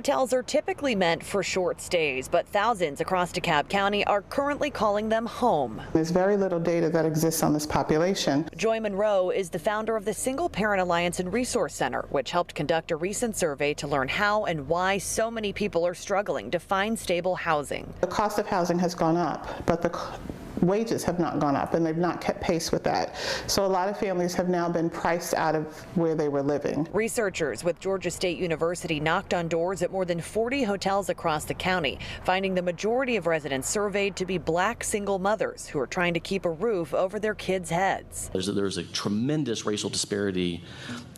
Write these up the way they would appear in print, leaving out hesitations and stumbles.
Hotels are typically meant for short stays, but thousands across DeKalb County are currently calling them home. There's very little data that exists on this population. Joy Monroe is the founder of the Single Parent Alliance and Resource Center, which helped conduct a recent survey to learn how and why so many people are struggling to find stable housing. The cost of housing has gone up, but the wages have not gone up, and they've not kept pace with that. So a lot of families have now been priced out of where they were living. Researchers with Georgia State University knocked on doors at more than 40 hotels across the county, finding the majority of residents surveyed to be Black single mothers who are trying to keep a roof over their kids' heads. There's a tremendous racial disparity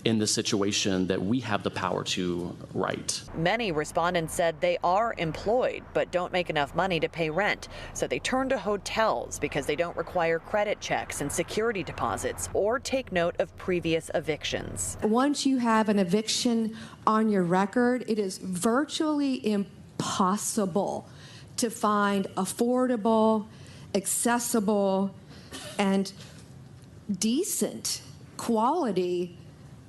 in this situation that we have the power to right. Many respondents said they are employed but don't make enough money to pay rent, so they turn to hotels because they don't require credit checks and security deposits or take note of previous evictions. Once you have an eviction on your record, it is virtually impossible to find affordable, accessible, and decent quality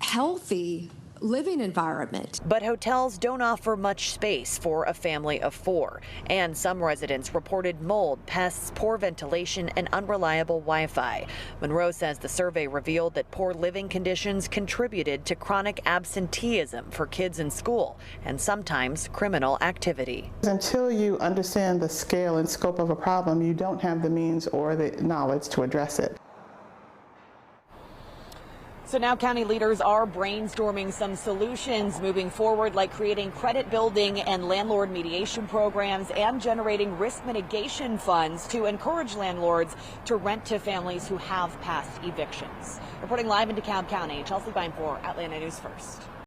healthy living environment. But hotels don't offer much space for a family of 4, and some residents reported mold, pests, poor ventilation, and unreliable Wi-Fi. Monroe says the survey revealed that poor living conditions contributed to chronic absenteeism for kids in school and sometimes criminal activity. Until you understand the scale and scope of a problem, you don't have the means or the knowledge to address it. So now county leaders are brainstorming some solutions moving forward, like creating credit building and landlord mediation programs and generating risk mitigation funds to encourage landlords to rent to families who have past evictions. Reporting live in DeKalb County, Chelsea Bine for Atlanta News First.